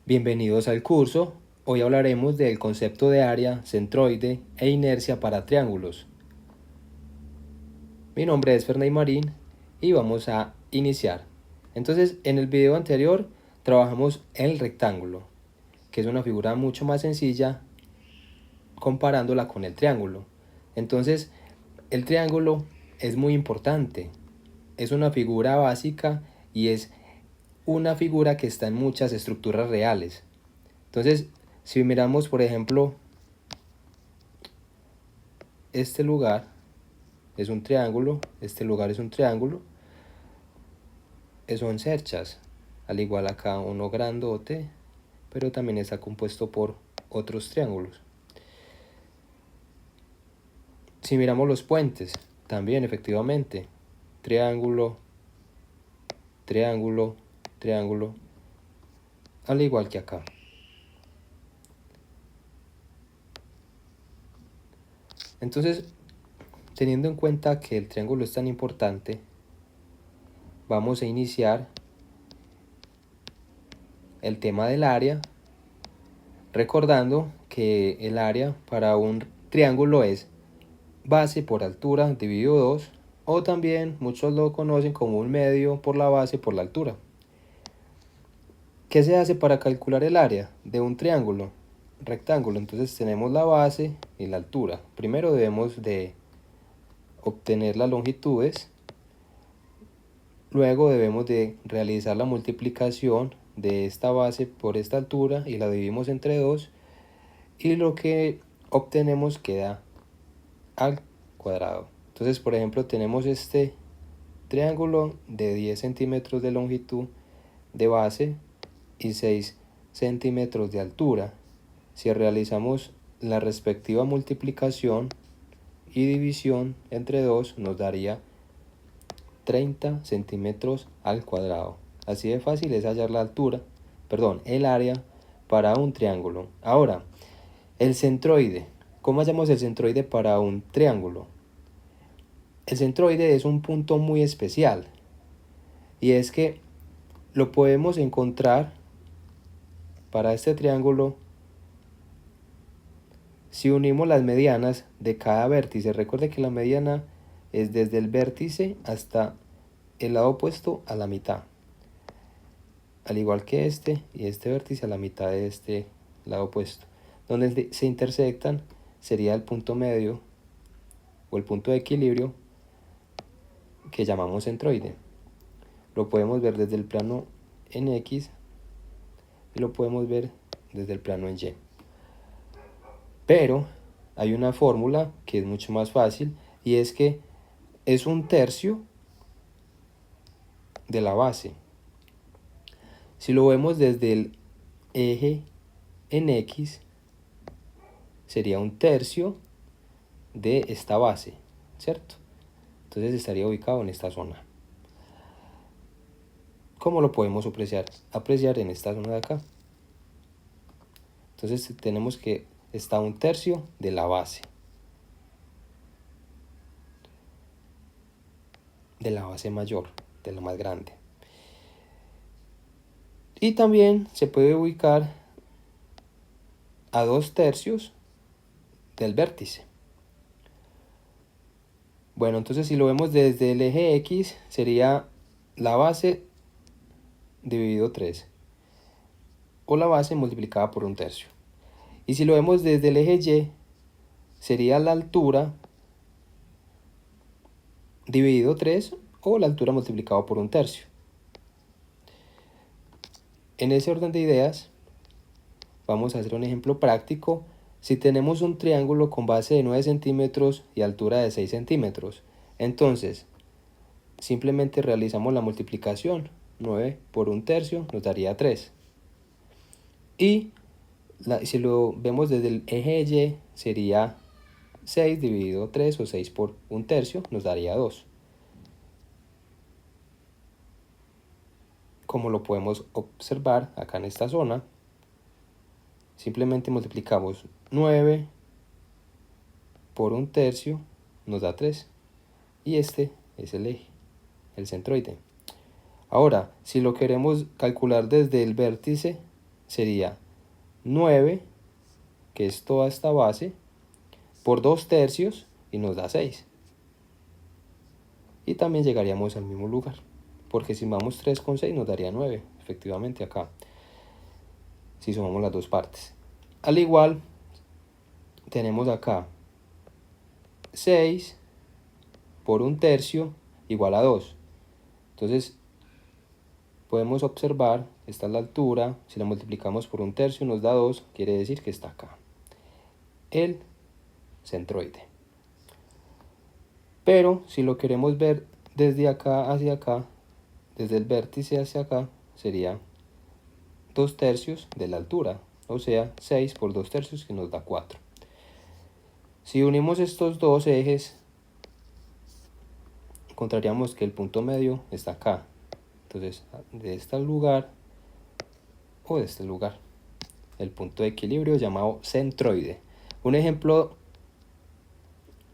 Bienvenidos al curso. Hoy hablaremos del concepto de área, centroide e inercia para triángulos. Mi nombre es Ferney Marín y vamos a iniciar. Entonces, en el video anterior trabajamos el rectángulo, que es una figura mucho más sencilla comparándola con el triángulo. Entonces, el triángulo es muy importante. Es una figura básica y es una figura que está en muchas estructuras reales. Entonces, si miramos, por ejemplo, este lugar es un triángulo, este lugar es un triángulo, son cerchas, al igual acá uno grandote, pero también está compuesto por otros triángulos. Si miramos los puentes, también efectivamente, triángulo, triángulo, triángulo, al igual que acá. Entonces, teniendo en cuenta que el triángulo es tan importante, vamos a iniciar el tema del área, recordando que el área para un triángulo es base por altura dividido 2, o también muchos lo conocen como un medio por la base por la altura. ¿Qué se hace para calcular el área de un triángulo rectángulo? Entonces tenemos la base y la altura. Primero debemos de obtener las longitudes, luego debemos de realizar la multiplicación de esta base por esta altura y la dividimos entre 2, y lo que obtenemos queda al cuadrado. Entonces, por ejemplo, tenemos este triángulo de 10 centímetros de longitud de base y 6 centímetros de altura. Si realizamos la respectiva multiplicación y división entre 2, nos daría 30 centímetros al cuadrado. Así de fácil es hallar la altura, el área para un triángulo. Ahora, el centroide. ¿Cómo hallamos el centroide para un triángulo? El centroide es un punto muy especial, y es que lo podemos encontrar para este triángulo si unimos las medianas de cada vértice. Recuerde que la mediana es desde el vértice hasta el lado opuesto a la mitad, al igual que este y este vértice a la mitad de este lado opuesto. Donde se intersectan sería el punto medio o el punto de equilibrio que llamamos centroide. Lo podemos ver desde el plano en X y lo podemos ver desde el plano en Y. Pero hay una fórmula que es mucho más fácil, y es que es un tercio de la base. Si lo vemos desde el eje en X, sería un tercio de esta base, ¿cierto? Entonces estaría ubicado en esta zona. ¿Cómo lo podemos apreciar? Apreciar en esta zona de acá. Entonces tenemos que está un tercio de la base. De la base mayor, de la más grande. Y también se puede ubicar a 2/3 del vértice. Bueno, entonces si lo vemos desde el eje X, sería la base dividido 3, o la base multiplicada por 1/3. Y si lo vemos desde el eje Y, sería la altura dividido 3, o la altura multiplicado por 1/3. En ese orden de ideas, vamos a hacer un ejemplo práctico. Si tenemos un triángulo con base de 9 centímetros y altura de 6 centímetros, entonces simplemente realizamos la multiplicación. 9 por 1/3 nos daría 3. Y si lo vemos desde el eje Y, sería 6 dividido 3, o 6 por 1/3 nos daría 2. Como lo podemos observar acá en esta zona, simplemente multiplicamos 9 por 1/3 nos da 3. Y este es el eje, el centroide. Ahora, si lo queremos calcular desde el vértice, sería 9, que es toda esta base, por 2/3 y nos da 6. Y también llegaríamos al mismo lugar, porque si sumamos 3 con 6 nos daría 9, efectivamente acá, si sumamos las dos partes. Al igual, tenemos acá 6 por 1/3 igual a 2. Entonces, podemos observar, esta es la altura, si la multiplicamos por 1/3 nos da 2, quiere decir que está acá, el centroide. Pero si lo queremos ver desde acá hacia acá, desde el vértice hacia acá, sería 2/3 de la altura, o sea, 6 por 2/3 que nos da 4. Si unimos estos dos ejes, encontraríamos que el punto medio está acá. Entonces, de este lugar o de este lugar, el punto de equilibrio llamado centroide. Un ejemplo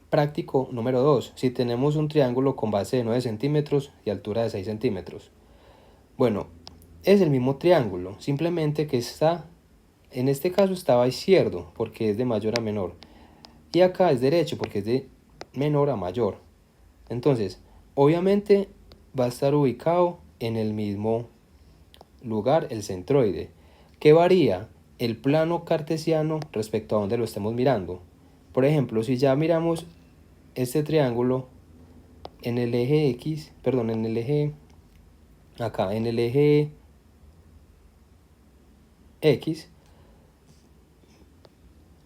práctico número 2. Si tenemos un triángulo con base de 9 centímetros y altura de 6 centímetros. Bueno, es el mismo triángulo, simplemente que está, en este caso estaba izquierdo, porque es de mayor a menor. Y acá es derecho, porque es de menor a mayor. Entonces, obviamente va a estar ubicado en el mismo lugar el centroide. ¿Qué varía? El plano cartesiano respecto a donde lo estemos mirando. Por ejemplo, si ya miramos este triángulo en el eje X, perdón, en el eje, acá, en el eje X,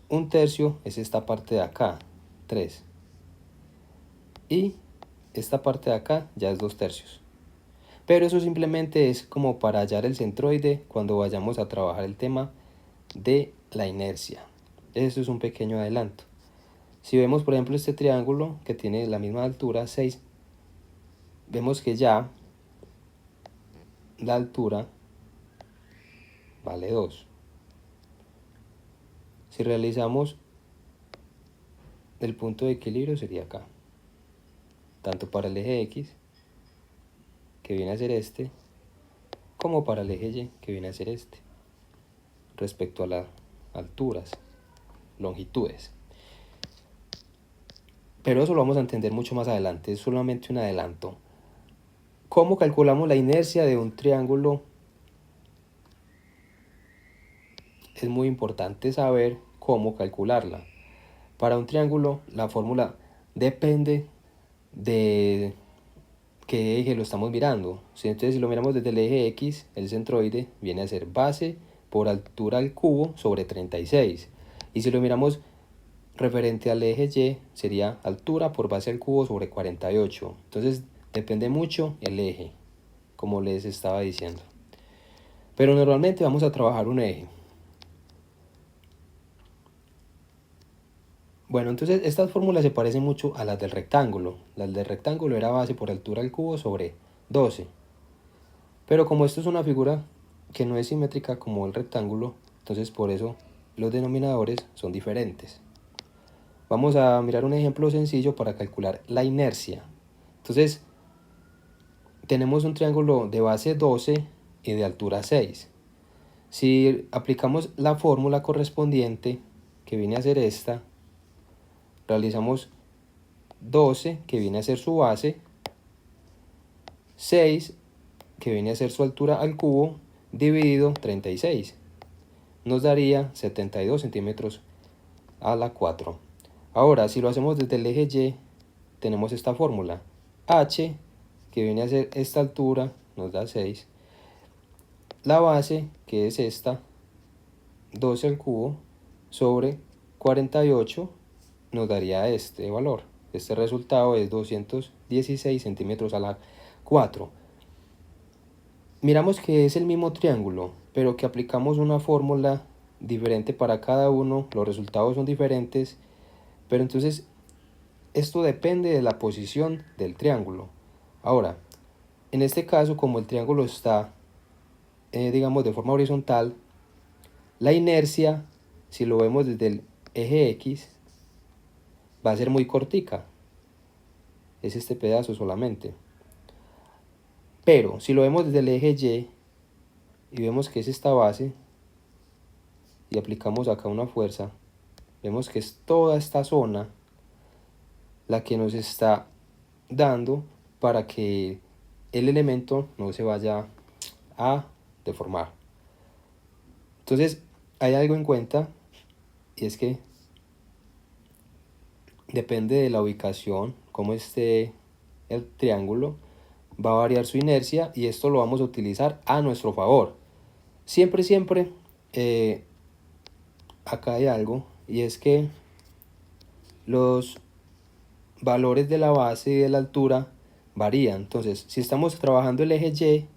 1/3 es esta parte de acá, 3. Y esta parte de acá ya es 2/3. Pero eso simplemente es como para hallar el centroide cuando vayamos a trabajar el tema de la inercia. Eso es un pequeño adelanto. Si vemos, por ejemplo, este triángulo que tiene la misma altura, 6, vemos que ya la altura vale 2. Si realizamos el punto de equilibrio sería acá, tanto para el eje X, que viene a ser este, como para el eje Y, que viene a ser este, respecto a las alturas, longitudes. Pero eso lo vamos a entender mucho más adelante, es solamente un adelanto. ¿Cómo calculamos la inercia de un triángulo? Es muy importante saber cómo calcularla. Para un triángulo, la fórmula depende de qué eje lo estamos mirando. Entonces, si lo miramos desde el eje X, el centroide viene a ser base por altura al cubo sobre 36. Y si lo miramos referente al eje Y, sería altura por base al cubo sobre 48. Entonces, depende mucho el eje, como les estaba diciendo. Pero normalmente vamos a trabajar un eje. Bueno, entonces estas fórmulas se parecen mucho a las del rectángulo. Las del rectángulo era base por altura al cubo sobre 12. Pero como esto es una figura que no es simétrica como el rectángulo, entonces por eso los denominadores son diferentes. Vamos a mirar un ejemplo sencillo para calcular la inercia. Entonces, tenemos un triángulo de base 12 y de altura 6. Si aplicamos la fórmula correspondiente, que viene a ser esta, realizamos 12, que viene a ser su base, 6, que viene a ser su altura al cubo, dividido 36. Nos daría 72 centímetros a la 4. Ahora, si lo hacemos desde el eje Y, tenemos esta fórmula. H, que viene a ser esta altura, nos da 6. La base, que es esta, 12 al cubo, sobre 48, nos daría este valor. Este resultado es 216 centímetros a la 4. Miramos que es el mismo triángulo, pero que aplicamos una fórmula diferente para cada uno, los resultados son diferentes, pero entonces esto depende de la posición del triángulo. Ahora, en este caso, como el triángulo está, digamos, de forma horizontal, la inercia, si lo vemos desde el eje X, va a ser muy cortica. Es este pedazo solamente. Pero si lo vemos desde el eje Y y vemos que es esta base, y aplicamos acá una fuerza, vemos que es toda esta zona la que nos está dando para que el elemento no se vaya a deformar. Entonces hay algo en cuenta, y es que depende de la ubicación, cómo esté el triángulo, va a variar su inercia, y esto lo vamos a utilizar a nuestro favor. Siempre, acá hay algo, y es que los valores de la base y de la altura varían. Entonces, si estamos trabajando el eje Y,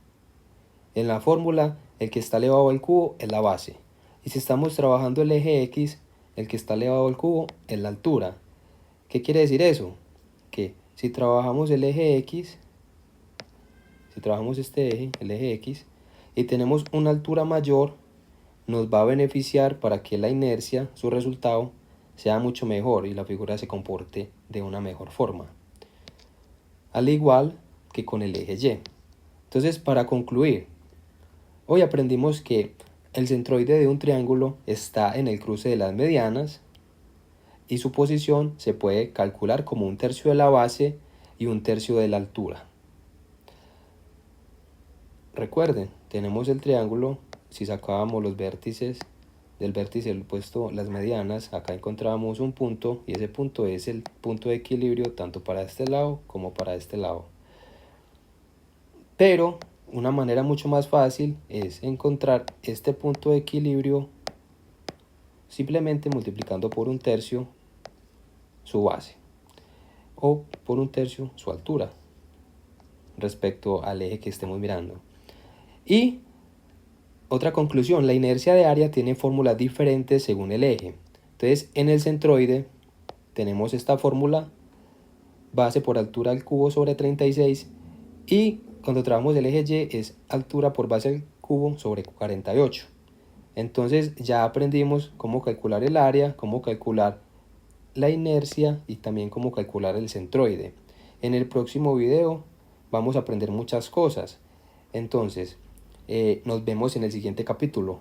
en la fórmula, el que está elevado al cubo es la base. Y si estamos trabajando el eje X, el que está elevado al cubo es la altura. ¿Qué quiere decir eso? Que si trabajamos el eje X, si trabajamos este eje, el eje X, y tenemos una altura mayor, nos va a beneficiar para que la inercia, su resultado, sea mucho mejor y la figura se comporte de una mejor forma. Al igual que con el eje Y. Entonces, para concluir, hoy aprendimos que el centroide de un triángulo está en el cruce de las medianas y su posición se puede calcular como 1/3 de la base y 1/3 de la altura. Recuerden, tenemos el triángulo, si sacábamos los vértices del vértice opuesto, las medianas, acá encontrábamos un punto, y ese punto es el punto de equilibrio tanto para este lado como para este lado. Pero una manera mucho más fácil es encontrar este punto de equilibrio simplemente multiplicando por 1/3 su base o por 1/3 su altura respecto al eje que estemos mirando. Y otra conclusión, la inercia de área tiene fórmulas diferentes según el eje. Entonces, en el centroide tenemos esta fórmula, base por altura al cubo sobre 36, y cuando trabajamos el eje Y es altura por base al cubo sobre 48. Entonces ya aprendimos cómo calcular el área, cómo calcular la inercia y también cómo calcular el centroide. En el próximo video vamos a aprender muchas cosas. Entonces, nos vemos en el siguiente capítulo.